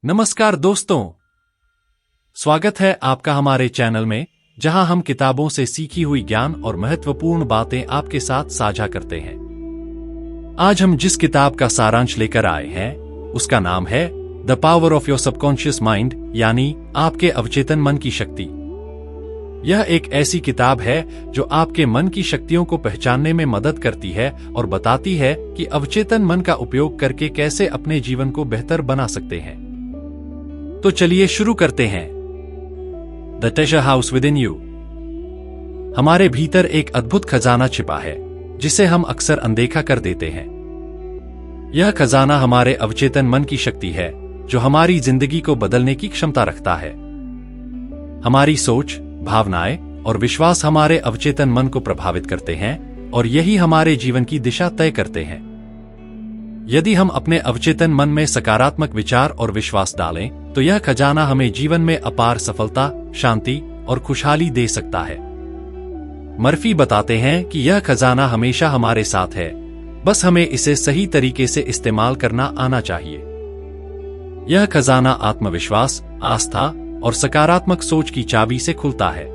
नमस्कार दोस्तों, स्वागत है आपका हमारे चैनल में, जहां हम किताबों से सीखी हुई ज्ञान और महत्वपूर्ण बातें आपके साथ साझा करते हैं। आज हम जिस किताब का सारांश लेकर आए हैं, उसका नाम है the power of your subconscious mind, यानी आपके अवचेतन मन की शक्ति। यह एक ऐसी किताब है जो आपके मन की शक्तियों को पहचानने में मदद करती है और बताती है कि अवचेतन मन का उपयोग करके कैसे अपने जीवन को बेहतर बना सकते हैं। तो चलिए शुरू करते हैं। The treasure house with in you. हमारे भीतर एक अद्भुत खजाना छिपा है जिसे हम अक्सर अनदेखा कर देते हैं। यह खजाना हमारे अवचेतन मन की शक्ति है जो हमारी जिंदगी को बदलने की क्षमता रखता है। हमारी सोच, भावनाएं और विश्वास हमारे अवचेतन मन को प्रभावित करते हैं और यही हमारे जीवन की दिशा तय करते हैं। यदि हम अपने अवचेतन मन में सकारात्मक विचार और विश्वास डालें, तो यह खजाना हमें जीवन में अपार सफलता, शांति और खुशहाली दे सकता है। मर्फी बताते हैं कि यह खजाना हमेशा हमारे साथ है, बस हमें इसे सही तरीके से इस्तेमाल करना आना चाहिए। यह खजाना आत्मविश्वास, आस्था और सकारात्मक सोच की चाबी से खुलता है।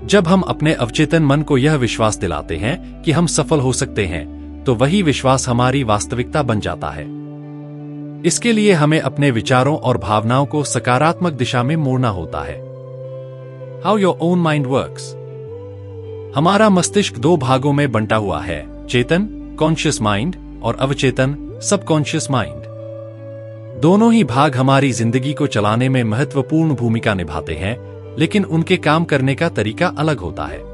जब हम अपने अवचेतन मन को यह विश्वास दिलाते हैं कि हम सफल हो सकते हैं, तो वही विश्वास हमारी वास्तविकता बन जाता है। इसके लिए हमें अपने विचारों और भावनाओं को सकारात्मक दिशा में मोड़ना होता है। How your own mind works. हमारा मस्तिष्क दो भागों में बंटा हुआ है, चेतन कॉन्शियस माइंड और अवचेतन सबकॉन्शियस माइंड। दोनों ही भाग हमारी जिंदगी को चलाने में महत्वपूर्ण भूमिका निभाते हैं, लेकिन उनके काम करने का तरीका अलग होता है।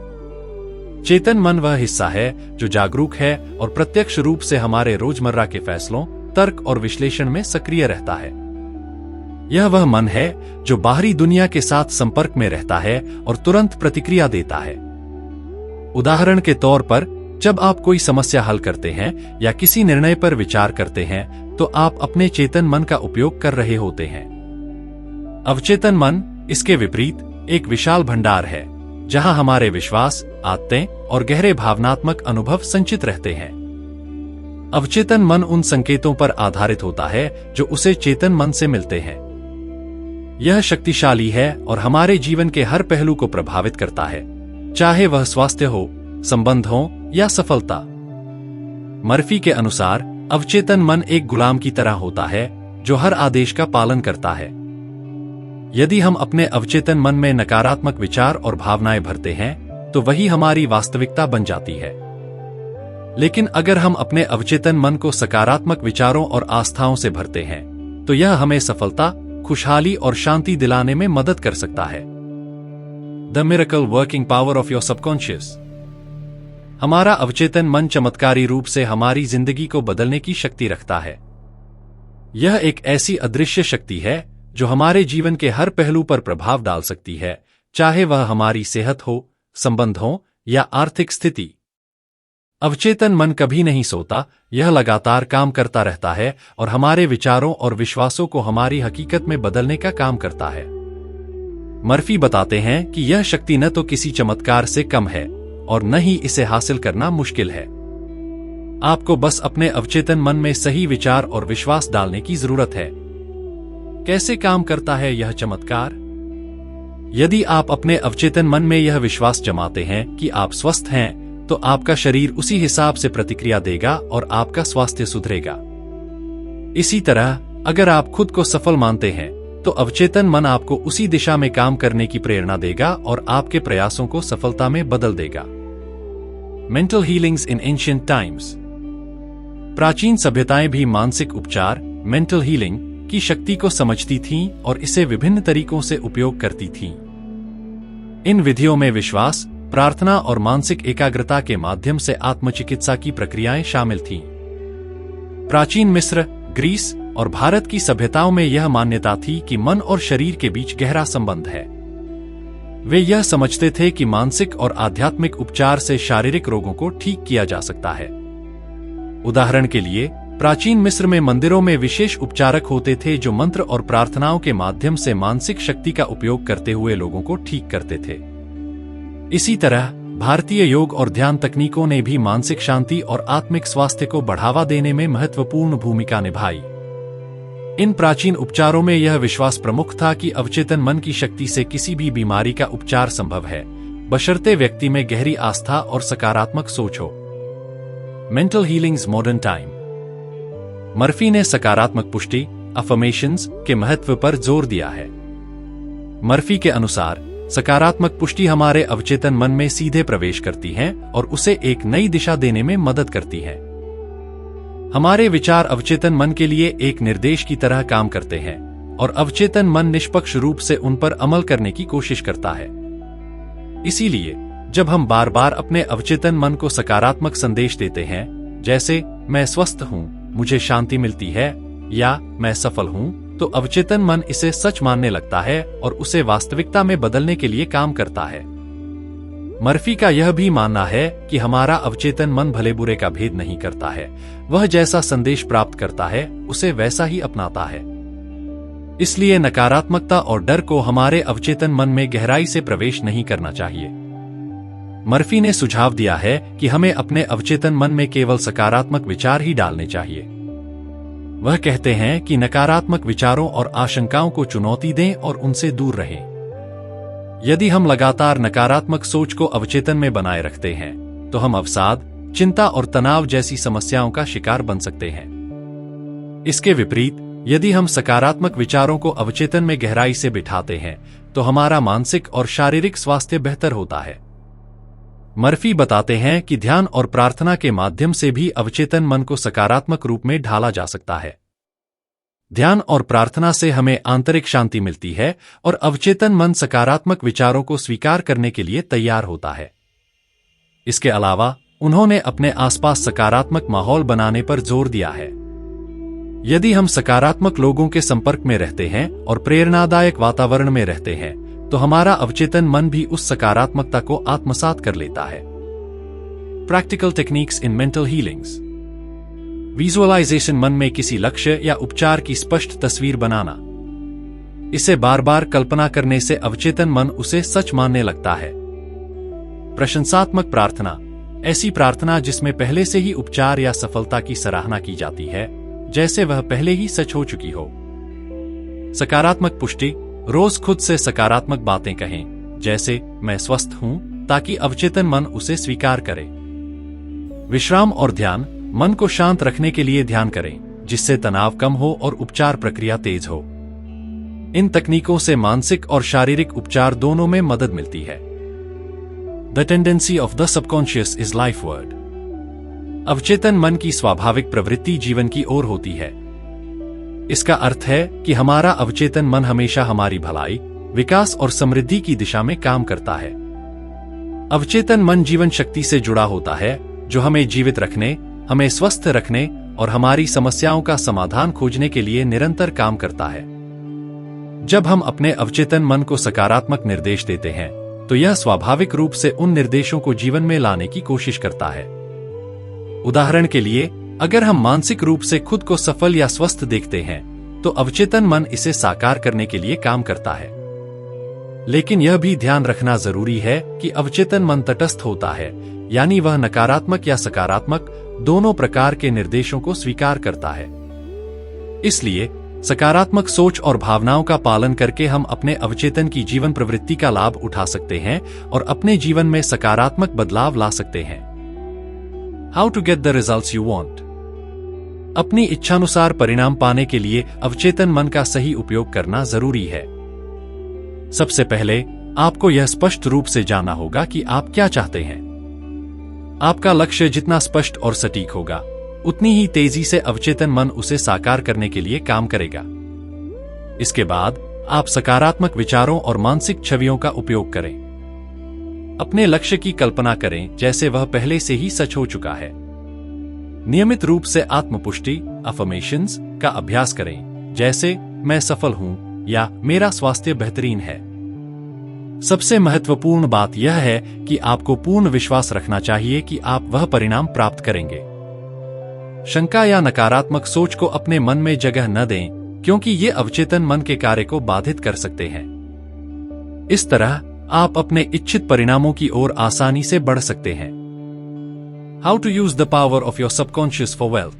चेतन मन वह हिस्सा है जो जागरूक है और प्रत्यक्ष रूप से हमारे रोजमर्रा के फैसलों, तर्क और विश्लेषण में सक्रिय रहता है। यह वह मन है जो बाहरी दुनिया के साथ संपर्क में रहता है और तुरंत प्रतिक्रिया देता है। उदाहरण के तौर पर, जब आप कोई समस्या हल करते हैं या किसी निर्णय पर विचार करते हैं, तो आप अपने चेतन मन का उपयोग कर रहे होते हैं। अवचेतन मन, इसके विपरीत, एक विशाल भंडार है जहां हमारे विश्वास, आदतें और गहरे भावनात्मक अनुभव संचित रहते हैं। अवचेतन मन उन संकेतों पर आधारित होता है जो उसे चेतन मन से मिलते हैं। यह शक्तिशाली है और हमारे जीवन के हर पहलू को प्रभावित करता है, चाहे वह स्वास्थ्य हो, संबंध हो या सफलता। मर्फी के अनुसार, अवचेतन मन एक गुलाम की तरह होता है जो हर आदेश का पालन करता है। यदि हम अपने अवचेतन मन में नकारात्मक विचार और भावनाएं भरते हैं, तो वही हमारी वास्तविकता बन जाती है। लेकिन अगर हम अपने अवचेतन मन को सकारात्मक विचारों और आस्थाओं से भरते हैं, तो यह हमें सफलता, खुशहाली और शांति दिलाने में मदद कर सकता है। The miracle working power of your subconscious. हमारा अवचेतन मन चमत्कारी रूप से हमारी जिंदगी को बदलने की शक्ति रखता है। यह एक ऐसी अदृश्य शक्ति है जो हमारे जीवन के हर पहलू पर प्रभाव डाल सकती है, चाहे वह हमारी सेहत हो, संबंध हो या आर्थिक स्थिति। अवचेतन मन कभी नहीं सोता, यह लगातार काम करता रहता है और हमारे विचारों और विश्वासों को हमारी हकीकत में बदलने का काम करता है। मर्फी बताते हैं कि यह शक्ति न तो किसी चमत्कार से कम है और न ही इसे हासिल करना मुश्किल है। आपको बस अपने अवचेतन मन में सही विचार और विश्वास डालने की जरूरत है। कैसे काम करता है यह चमत्कार? यदि आप अपने अवचेतन मन में यह विश्वास जमाते हैं कि आप स्वस्थ हैं, तो आपका शरीर उसी हिसाब से प्रतिक्रिया देगा और आपका स्वास्थ्य सुधरेगा। इसी तरह, अगर आप खुद को सफल मानते हैं, तो अवचेतन मन आपको उसी दिशा में काम करने की प्रेरणा देगा और आपके प्रयासों को सफलता में बदल देगा। मेंटल हीलिंग्स इन एंशिएंट टाइम्स। प्राचीन सभ्यताएं भी मानसिक उपचार, मेंटल हीलिंग की शक्ति को समझती थीं और इसे विभिन्न तरीकों से उपयोग करती थीं। इन विधियों में विश्वास, प्रार्थना और मानसिक एकाग्रता के माध्यम से आत्मचिकित्सा की प्रक्रियाएं शामिल थीं। प्राचीन मिस्र, ग्रीस और भारत की सभ्यताओं में यह मान्यता थी कि मन और शरीर के बीच गहरा संबंध है। वे यह समझते थे कि मानसिक और आध्यात्मिक उपचार से शारीरिक रोगों को ठीक किया जा सकता है। उदाहरण के लिए, प्राचीन मिस्र में मंदिरों में विशेष उपचारक होते थे जो मंत्र और प्रार्थनाओं के माध्यम से मानसिक शक्ति का उपयोग करते हुए लोगों को ठीक करते थे। इसी तरह भारतीय योग और ध्यान तकनीकों ने भी मानसिक शांति और आत्मिक स्वास्थ्य को बढ़ावा देने में महत्वपूर्ण भूमिका निभाई। इन प्राचीन उपचारों में यह विश्वास प्रमुख था कि अवचेतन मन की शक्ति से किसी भी बीमारी का उपचार संभव है, बशर्ते व्यक्ति में गहरी आस्था और सकारात्मक सोच हो। Mental healings modern time. Murphy ने सकारात्मक पुष्टि अफर्मेशंस के महत्व पर जोर दिया है। मर्फी के अनुसार सकारात्मक पुष्टि हमारे अवचेतन मन में सीधे प्रवेश करती है और उसे एक नई दिशा देने में मदद करती है। हमारे विचार अवचेतन मन के लिए एक निर्देश की तरह काम करते हैं और अवचेतन मन निष्पक्ष रूप से उन पर अमल करने की कोशिश करता है। इसीलिए जब हम बार बार अपने अवचेतन मन को सकारात्मक संदेश देते हैं, जैसे मैं स्वस्थ हूं, मुझे शांति मिलती है, या मैं सफल हूं, तो अवचेतन मन इसे सच मानने लगता है और उसे वास्तविकता में बदलने के लिए काम करता है। मर्फी का यह भी मानना है कि हमारा अवचेतन मन भले बुरे का भेद नहीं करता है, वह जैसा संदेश प्राप्त करता है उसे वैसा ही अपनाता है। इसलिए नकारात्मकता और डर को हमारे अवचेतन मन में गहराई से प्रवेश नहीं करना चाहिए। मर्फी ने सुझाव दिया है कि हमें अपने अवचेतन मन में केवल सकारात्मक विचार ही डालने चाहिए। वह कहते हैं कि नकारात्मक विचारों और आशंकाओं को चुनौती दें और उनसे दूर रहें। यदि हम लगातार नकारात्मक सोच को अवचेतन में बनाए रखते हैं, तो हम अवसाद, चिंता और तनाव जैसी समस्याओं का शिकार बन सकते हैं। इसके विपरीत, यदि हम सकारात्मक विचारों को अवचेतन में गहराई से बिठाते हैं, तो हमारा मानसिक और शारीरिक स्वास्थ्य बेहतर होता है। मर्फी बताते हैं कि ध्यान और प्रार्थना के माध्यम से भी अवचेतन मन को सकारात्मक रूप में ढाला जा सकता है। ध्यान और प्रार्थना से हमें आंतरिक शांति मिलती है और अवचेतन मन सकारात्मक विचारों को स्वीकार करने के लिए तैयार होता है। इसके अलावा उन्होंने अपने आसपास सकारात्मक माहौल बनाने पर जोर दिया है। यदि हम सकारात्मक लोगों के संपर्क में रहते हैं और प्रेरणादायक वातावरण में रहते हैं, तो हमारा अवचेतन मन भी उस सकारात्मकता को आत्मसात कर लेता है। Practical techniques in mental healings. Visualisation, मन में किसी लक्ष्य या उपचार की स्पष्ट तस्वीर बनाना। इसे बार बार कल्पना करने से अवचेतन मन उसे सच मानने लगता है। प्रशंसात्मक प्रार्थना, ऐसी प्रार्थना जिसमें पहले से ही उपचार या सफलता की सराहना की जाती है, जैसे वह पहले ही सच हो चुकी हो। सकारात्मक पुष्टि, रोज खुद से सकारात्मक बातें कहें, जैसे मैं स्वस्थ हूं, ताकि अवचेतन मन उसे स्वीकार करे। विश्राम और ध्यान, मन को शांत रखने के लिए ध्यान करें, जिससे तनाव कम हो और उपचार प्रक्रिया तेज हो। इन तकनीकों से मानसिक और शारीरिक उपचार दोनों में मदद मिलती है। The tendency of the subconscious is lifeward. अवचेतन मन की स्वाभाविक प्रवृत्ति जीवन की ओर होती है। इसका अर्थ है कि हमारा अवचेतन मन हमेशा हमारी भलाई, विकास और समृद्धि की दिशा में काम करता है। अवचेतन मन जीवन शक्ति से जुड़ा होता है, जो हमें जीवित रखने, हमें स्वस्थ रखने और हमारी समस्याओं का समाधान खोजने के लिए निरंतर काम करता है। जब हम अपने अवचेतन मन को सकारात्मक निर्देश देते हैं, तो यह स्वाभाविक रूप से उन निर्देशों को जीवन में लाने की कोशिश करता है। उदाहरण के लिए, अगर हम मानसिक रूप से खुद को सफल या स्वस्थ देखते हैं, तो अवचेतन मन इसे साकार करने के लिए काम करता है। लेकिन यह भी ध्यान रखना जरूरी है कि अवचेतन मन तटस्थ होता है, यानी वह नकारात्मक या सकारात्मक दोनों प्रकार के निर्देशों को स्वीकार करता है। इसलिए सकारात्मक सोच और भावनाओं का पालन करके हम अपने अवचेतन की जीवन प्रवृत्ति का लाभ उठा सकते हैं और अपने जीवन में सकारात्मक बदलाव ला सकते हैं। How to get the results you want. अपनी इच्छानुसार परिणाम पाने के लिए अवचेतन मन का सही उपयोग करना जरूरी है। सबसे पहले आपको यह स्पष्ट रूप से जानना होगा कि आप क्या चाहते हैं। आपका लक्ष्य जितना स्पष्ट और सटीक होगा, उतनी ही तेजी से अवचेतन मन उसे साकार करने के लिए काम करेगा। इसके बाद आप सकारात्मक विचारों और मानसिक छवियों का उपयोग करें। अपने लक्ष्य की कल्पना करें जैसे वह पहले से ही सच हो चुका है। नियमित रूप से आत्मपुष्टि अफर्मेशंस का अभ्यास करें, जैसे मैं सफल हूं या मेरा स्वास्थ्य बेहतरीन है। सबसे महत्वपूर्ण बात यह है कि आपको पूर्ण विश्वास रखना चाहिए कि आप वह परिणाम प्राप्त करेंगे। शंका या नकारात्मक सोच को अपने मन में जगह न दें, क्योंकि ये अवचेतन मन के कार्य को बाधित कर सकते हैं। इस तरह आप अपने इच्छित परिणामों की ओर आसानी से बढ़ सकते हैं। How to use the power of your subconscious for wealth.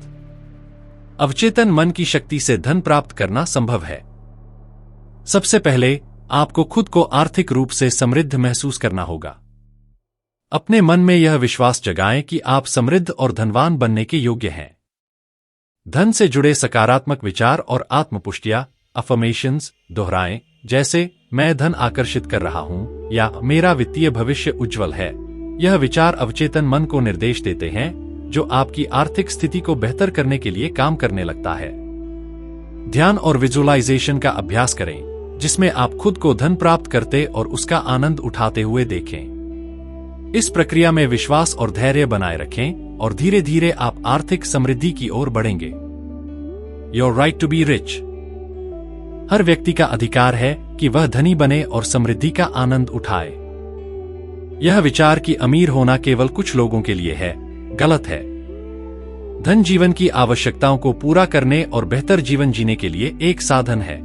अवचेतन मन की शक्ति से धन प्राप्त करना संभव है। सबसे पहले आपको खुद को आर्थिक रूप से समृद्ध महसूस करना होगा। अपने मन में यह विश्वास जगाएं कि आप समृद्ध और धनवान बनने के योग्य हैं। धन से जुड़े सकारात्मक विचार और आत्मपुष्टियां अफर्मेशंस दोहराएं, जैसे मैं धन आकर्षित कर रहा हूं या मेरा वित्तीय भविष्य उज्जवल है। यह विचार अवचेतन मन को निर्देश देते हैं, जो आपकी आर्थिक स्थिति को बेहतर करने के लिए काम करने लगता है। ध्यान और विजुअलाइजेशन का अभ्यास करें, जिसमें आप खुद को धन प्राप्त करते और उसका आनंद उठाते हुए देखें। इस प्रक्रिया में विश्वास और धैर्य बनाए रखें और धीरे धीरे आप आर्थिक समृद्धि की ओर बढ़ेंगे। Your right to be rich. हर व्यक्ति का अधिकार है कि वह धनी बने और समृद्धि का आनंद उठाए। यह विचार कि अमीर होना केवल कुछ लोगों के लिए है, गलत है। धन जीवन की आवश्यकताओं को पूरा करने और बेहतर जीवन जीने के लिए एक साधन है।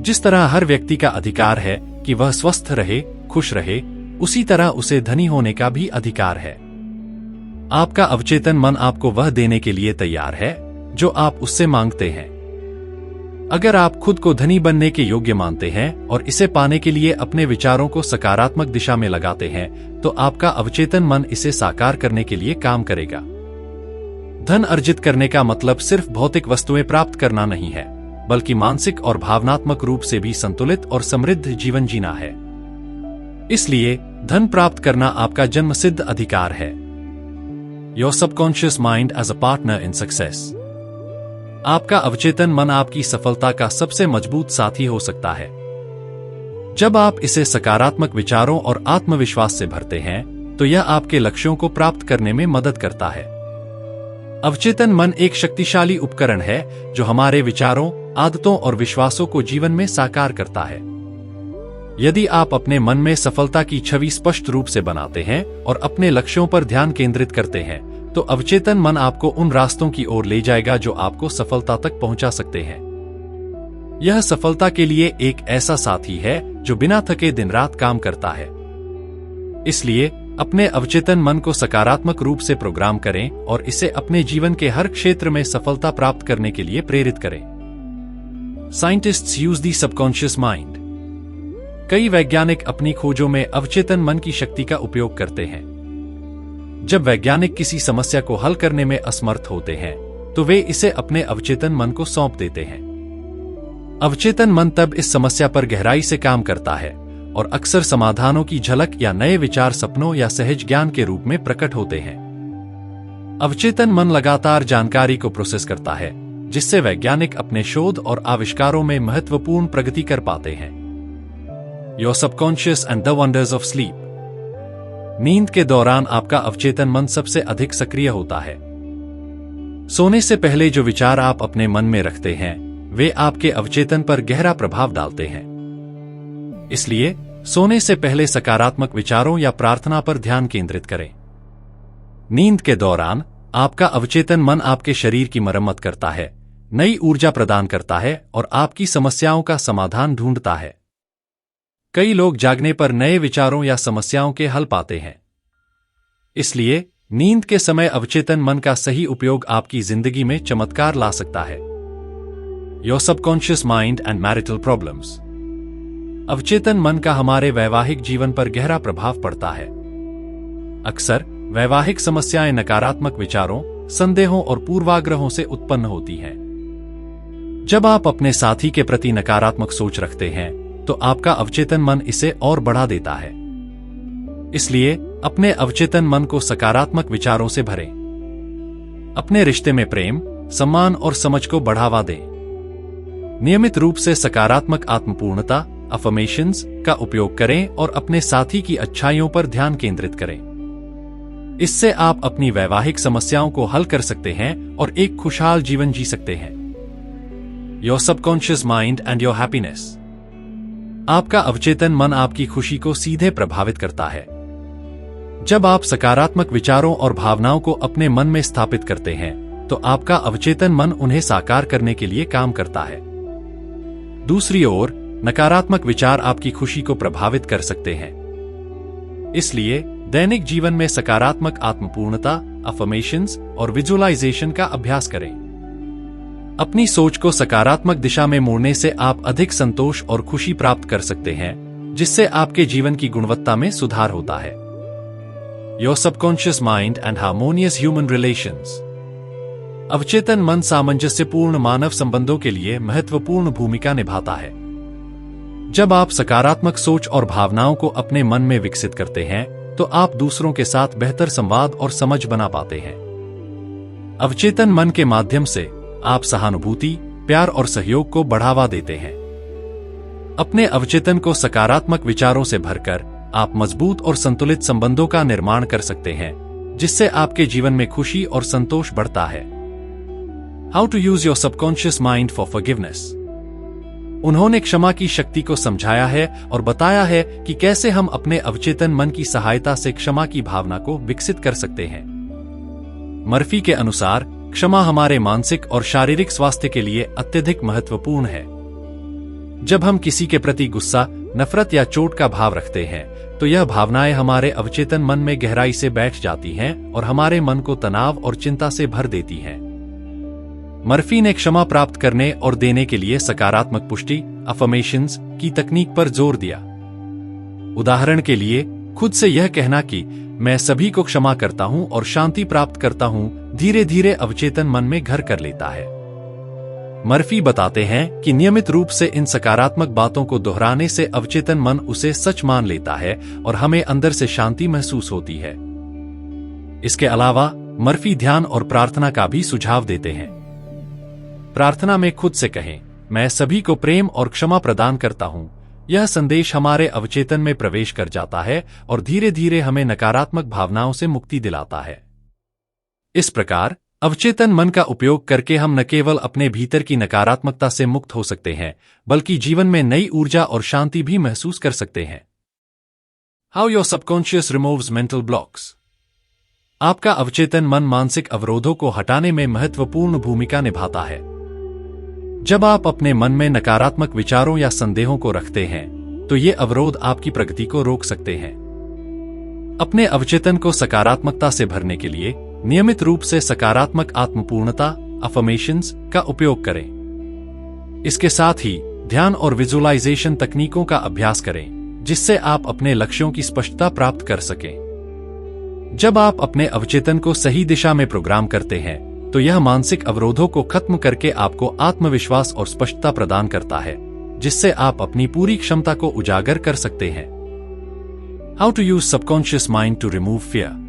जिस तरह हर व्यक्ति का अधिकार है कि वह स्वस्थ रहे, खुश रहे, उसी तरह उसे धनी होने का भी अधिकार है। आपका अवचेतन मन आपको वह देने के लिए तैयार है जो आप उससे मांगते हैं। अगर आप खुद को धनी बनने के योग्य मानते हैं और इसे पाने के लिए अपने विचारों को सकारात्मक दिशा में लगाते हैं, तो आपका अवचेतन मन इसे साकार करने के लिए काम करेगा। धन अर्जित करने का मतलब सिर्फ भौतिक वस्तुएं प्राप्त करना नहीं है, बल्कि मानसिक और भावनात्मक रूप से भी संतुलित और समृद्ध जीवन जीना है। इसलिए धन प्राप्त करना आपका जन्मसिद्ध अधिकार है। Your subconscious mind as a partner in success. आपका अवचेतन मन आपकी सफलता का सबसे मजबूत साथी हो सकता है। जब आप इसे सकारात्मक विचारों और आत्मविश्वास से भरते हैं, तो यह आपके लक्ष्यों को प्राप्त करने में मदद करता है। अवचेतन मन एक शक्तिशाली उपकरण है जो हमारे विचारों, आदतों और विश्वासों को जीवन में साकार करता है। यदि आप अपने मन में सफलता की छवि स्पष्ट रूप से बनाते हैं और अपने लक्ष्यों पर ध्यान केंद्रित करते हैं, तो अवचेतन मन आपको उन रास्तों की ओर ले जाएगा जो आपको सफलता तक पहुंचा सकते हैं। यह सफलता के लिए एक ऐसा साथी है जो बिना थके दिन रात काम करता है। इसलिए अपने अवचेतन मन को सकारात्मक रूप से प्रोग्राम करें और इसे अपने जीवन के हर क्षेत्र में सफलता प्राप्त करने के लिए प्रेरित करें। Scientists use the subconscious mind. कई वैज्ञानिक अपनी खोजों में अवचेतन मन की शक्ति का उपयोग करते हैं। जब वैज्ञानिक किसी समस्या को हल करने में असमर्थ होते हैं, तो वे इसे अपने अवचेतन मन को सौंप देते हैं। अवचेतन मन तब इस समस्या पर गहराई से काम करता है और अक्सर समाधानों की झलक या नए विचार सपनों या सहज ज्ञान के रूप में प्रकट होते हैं। अवचेतन मन लगातार जानकारी को प्रोसेस करता है, जिससे वैज्ञानिक अपने शोध और आविष्कारों में महत्वपूर्ण प्रगति कर पाते हैं। Your subconscious and the wonders of sleep. नींद के दौरान आपका अवचेतन मन सबसे अधिक सक्रिय होता है। सोने से पहले जो विचार आप अपने मन में रखते हैं, वे आपके अवचेतन पर गहरा प्रभाव डालते हैं। इसलिए सोने से पहले सकारात्मक विचारों या प्रार्थना पर ध्यान केंद्रित करें। नींद के दौरान आपका अवचेतन मन आपके शरीर की मरम्मत करता है, नई ऊर्जा प्रदान करता है और आपकी समस्याओं का समाधान ढूंढता है। कई लोग जागने पर नए विचारों या समस्याओं के हल पाते हैं। इसलिए नींद के समय अवचेतन मन का सही उपयोग आपकी जिंदगी में चमत्कार ला सकता है। Your subconscious mind and marital problems. अवचेतन मन का हमारे वैवाहिक जीवन पर गहरा प्रभाव पड़ता है। अक्सर वैवाहिक समस्याएं नकारात्मक विचारों, संदेहों और पूर्वाग्रहों से उत्पन्न होती हैं। जब आप अपने साथी के प्रति नकारात्मक सोच रखते हैं, तो आपका अवचेतन मन इसे और बढ़ा देता है। इसलिए अपने अवचेतन मन को सकारात्मक विचारों से भरें। अपने रिश्ते में प्रेम, सम्मान और समझ को बढ़ावा दें। नियमित रूप से सकारात्मक आत्मपूर्णता अफर्मेशंस का उपयोग करें और अपने साथी की अच्छाइयों पर ध्यान केंद्रित करें। इससे आप अपनी वैवाहिक समस्याओं को हल कर सकते हैं और एक खुशहाल जीवन जी सकते हैं। Your subconscious mind and your happiness. आपका अवचेतन मन आपकी खुशी को सीधे प्रभावित करता है। जब आप सकारात्मक विचारों और भावनाओं को अपने मन में स्थापित करते हैं, तो आपका अवचेतन मन उन्हें साकार करने के लिए काम करता है। दूसरी ओर, नकारात्मक विचार आपकी खुशी को प्रभावित कर सकते हैं। इसलिए दैनिक जीवन में सकारात्मक आत्मपूर्णता, अफर्मेशंस और विजुअलाइजेशन का अभ्यास करें। अपनी सोच को सकारात्मक दिशा में मोड़ने से आप अधिक संतोष और खुशी प्राप्त कर सकते हैं, जिससे आपके जीवन की गुणवत्ता में सुधार होता है। Your subconscious mind and harmonious human relations. अवचेतन मन सामंजस्यपूर्ण मानव संबंधों के लिए महत्वपूर्ण भूमिका निभाता है। जब आप सकारात्मक सोच और भावनाओं को अपने मन में विकसित करते हैं, तो आप दूसरों के साथ बेहतर संवाद और समझ बना पाते हैं। अवचेतन मन के माध्यम से आप सहानुभूति, प्यार और सहयोग को बढ़ावा देते हैं। अपने अवचेतन को सकारात्मक विचारों से भरकर आप मजबूत और संतुलित संबंधों का निर्माण कर सकते हैं, जिससे आपके जीवन में खुशी और संतोष बढ़ता है। How to use your subconscious mind for forgiveness. उन्होंने क्षमा की शक्ति को समझाया है और बताया है कि कैसे हम अपने अवचेतन मन की सहायता से क्षमा की भावना को विकसित कर सकते हैं। मर्फी के अनुसार क्षमा हमारे मानसिक और शारीरिक स्वास्थ्य के लिए अत्यधिक महत्वपूर्ण है। जब हम किसी के प्रति गुस्सा, नफरत या चोट का भाव रखते हैं, तो यह भावनाएं हमारे अवचेतन मन में गहराई से बैठ जाती हैं और हमारे मन को तनाव और चिंता से भर देती हैं। मर्फी ने क्षमा प्राप्त करने और देने के लिए सकारात्मक पुष्टि, अफर्मेशंस की तकनीक पर जोर दिया। उदाहरण के लिए, खुद से यह कहना कि मैं सभी को क्षमा करता हूं और शांति प्राप्त करता हूं, धीरे धीरे अवचेतन मन में घर कर लेता है। मर्फी बताते हैं कि नियमित रूप से इन सकारात्मक बातों को दोहराने से अवचेतन मन उसे सच मान लेता है और हमें अंदर से शांति महसूस होती है। इसके अलावा मर्फी ध्यान और प्रार्थना का भी सुझाव देते हैं। प्रार्थना में खुद से कहें, मैं सभी को प्रेम और क्षमा प्रदान करता हूं। यह संदेश हमारे अवचेतन में प्रवेश कर जाता है और धीरे धीरे हमें नकारात्मक भावनाओं से मुक्ति दिलाता है। इस प्रकार अवचेतन मन का उपयोग करके हम न केवल अपने भीतर की नकारात्मकता से मुक्त हो सकते हैं, बल्कि जीवन में नई ऊर्जा और शांति भी महसूस कर सकते हैं। How your subconscious removes mental blocks. आपका अवचेतन मन मानसिक अवरोधों को हटाने में महत्वपूर्ण भूमिका निभाता है। जब आप अपने मन में नकारात्मक विचारों या संदेहों को रखते हैं, तो ये अवरोध आपकी प्रगति को रोक सकते हैं। अपने अवचेतन को सकारात्मकता से भरने के लिए नियमित रूप से सकारात्मक आत्मपूर्णता, अफर्मेशंस का उपयोग करें। इसके साथ ही ध्यान और विजुअलाइजेशन तकनीकों का अभ्यास करें, जिससे आप अपने लक्ष्यों की स्पष्टता प्राप्त कर सकें। जब आप अपने अवचेतन को सही दिशा में प्रोग्राम करते हैं, तो यह मानसिक अवरोधों को खत्म करके आपको आत्मविश्वास और स्पष्टता प्रदान करता है, जिससे आप अपनी पूरी क्षमता को उजागर कर सकते हैं। How to use subconscious mind to remove fear.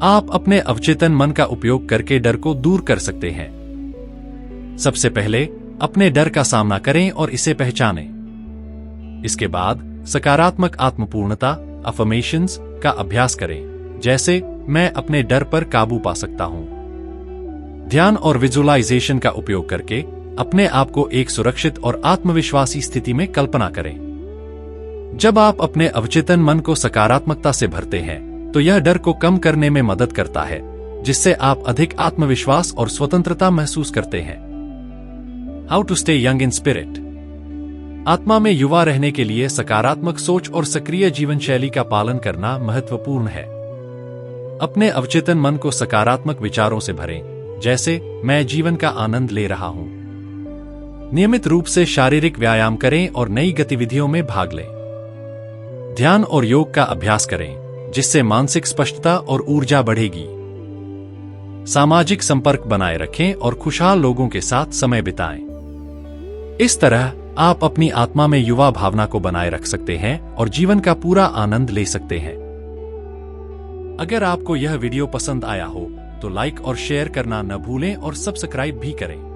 आप अपने अवचेतन मन का उपयोग करके डर को दूर कर सकते हैं। सबसे पहले अपने डर का सामना करें और इसे पहचानें। इसके बाद सकारात्मक आत्मपूर्णता, अफर्मेशंस का अभ्यास करें, जैसे मैं अपने डर पर काबू पा सकता हूं। ध्यान और विजुअलाइजेशन का उपयोग करके अपने आप को एक सुरक्षित और आत्मविश्वासी स्थिति में कल्पना करें। जब आप अपने अवचेतन मन को सकारात्मकता से भरते हैं, तो यह डर को कम करने में मदद करता है, जिससे आप अधिक आत्मविश्वास और स्वतंत्रता महसूस करते हैं। How to stay young in spirit. आत्मा में युवा रहने के लिए सकारात्मक सोच और सक्रिय जीवन शैली का पालन करना महत्वपूर्ण है। अपने अवचेतन मन को सकारात्मक विचारों से भरें, जैसे मैं जीवन का आनंद ले रहा हूं। नियमित रूप से शारीरिक व्यायाम करें और नई गतिविधियों में भाग लें। ध्यान और योग का अभ्यास करें, जिससे मानसिक स्पष्टता और ऊर्जा बढ़ेगी। सामाजिक संपर्क बनाए रखें और खुशहाल लोगों के साथ समय बिताएं। इस तरह आप अपनी आत्मा में युवा भावना को बनाए रख सकते हैं और जीवन का पूरा आनंद ले सकते हैं। अगर आपको यह वीडियो पसंद आया हो, तो लाइक और शेयर करना न भूलें और सब्सक्राइब भी करें।